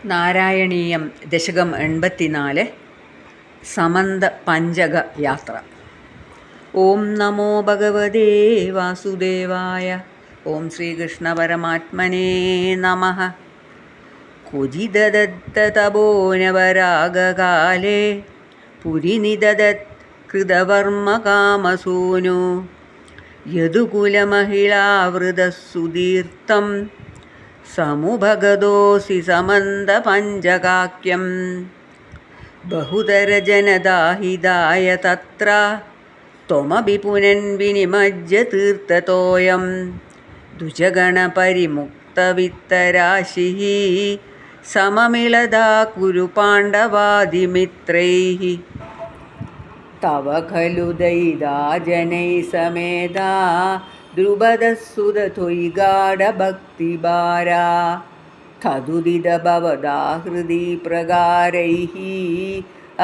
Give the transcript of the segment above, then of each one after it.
നാരായണീയം ദശകം 84 സമന്ത പഞ്ചക യാത്ര. ഓം നമോ ഭഗവതേ വാസുദേവായ. ഓം ശ്രീകൃഷ്ണ പരമാത്മനേ നമഃ. കുജിതദത്തതപോനവരാഗകാലേ പുരിനിദദത് കൃതവർമ്മകാമസൂനു യദുകുലമഹിളാവൃതസുദീർത്തം സമുഭഗതോസി സമന്തപഞ്ചകാക്യം ബഹുതരജനദാഹിതായ തത്ര ത്വമപി പുനൻ വിനിമജ്യ തീർത്ഥതോയം ദ്വിജഗണപരിമുക്തവിത്തരാശിഃ സമമിളദാ കുരു പാണ്ഡവാദിമിത്രൈഃ തവ ഖലു ദയിതാ ജനൈഃ സമേതാ ദ്രുപദസുതത്വയി ഗാഢഭക്തിഭാരാ തദുദിത ഭവതാ ഹൃദി പ്രകാരൈഃ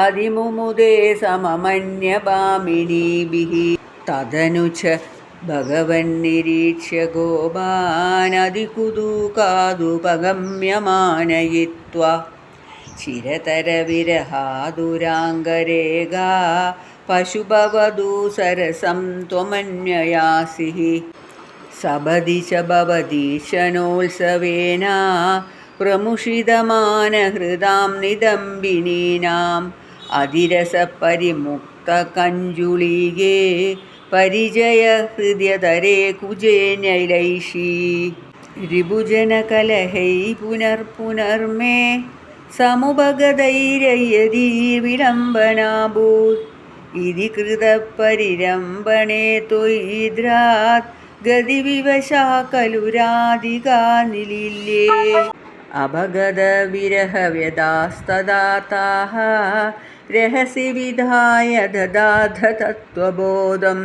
അതിമുമുദേ സമമന്യഭാമിനീഭിഃ തദനു ച ഭഗവൻ നിരീക്ഷ്യ ഗോപാനദികുതൂകാദുപഗമ്യമാനയിത്വാ ചിരതരവിരഹാതുരാംഗരേഖാ പശുഭവദൂ സരസം ത്വമന്വയാസിഃ സപദി ച ഭവദീശനോത്സവേന പ്രമുഷിതമാനഹൃദാം നിദംബിനീനാം അതിരസപരിമുക്തകഞ്ജുളീകേ പരിചയഹൃദ്യതരേ കുജേനൈലൈഷീ രിപുജനകലഹൈ പുനർപുനർമേ സമുപഗതൈരയതി വിളംബനാഭൂത് ഇതി കൃതപരിരംഭണേ ത്വയിദ്രാത് ഗതിവിവശാ ഖലു രാധികാ നിലീല്യേ അഭഗതവിരഹവ്യഥാസ്തദാ താഃ രഹസി വിധായ ദദാഥ തത്വബോധം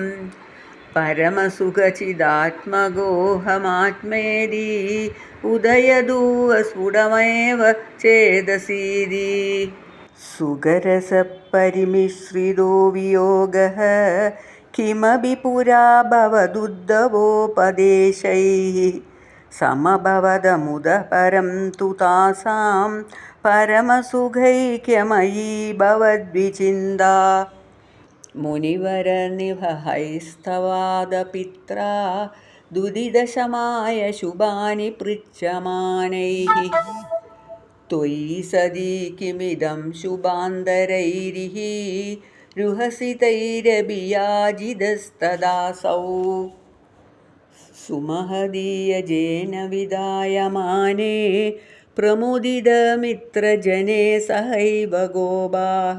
പരമസുഖചിദാത്മഗോഹമാത്മേതി ഉദയദൂവസ്ഫുടമേവ ചേതസീതി സുഖരസപരിമിശ്രിതോ വിയോഗഃ കിമപി പുരാ ഭവദുദ്ധവോപദേശൈഃ സമഭവദമുദ പരം തു താസാം പരമസുഖൈക്യമയീ ഭവദ്വിചിന്താ മുനിവരനിഭഹൈസ്തവാദപിത്രാ ദുരിതശമായ ശുഭാനി പൃച്ഛമാനൈഃ ത്വയി സദി കിമിദം ശുഭാന്തരൈരിഃ രുഹസിതൈരഭിയാജിതസ്തദാസൗ സുമഹദീയജേന വിധായമാനേ പ്രമുദിതമിത്രജനേ സഹൈവ ഗോപാഃ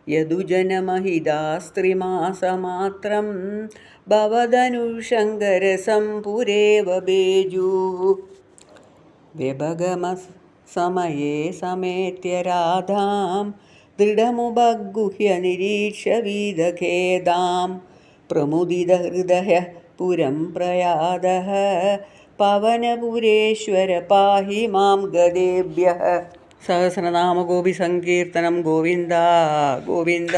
യദുജനമഹിതാസ്ത്രിമാസമാത്രം ഭവദനുഷങ്കരസം പുരേവ ബേജൂഃ വ്യഭഗമസമയേ സമേത്യ രാധാം ദൃഢമുപഗുഹ്യ നിരീക്ഷ്യ വീതഖേദാം പ്രമുദിതഹൃദയഃ പുരം പ്രയാതഃ പവനപുരേശ്വര പാഹി മാം ഗതേഭ്യഃ. സഹസ്രനാമഗോപി സങ്കീർത്തനം. ഗോവിന്ദ ഗോവിന്ദ.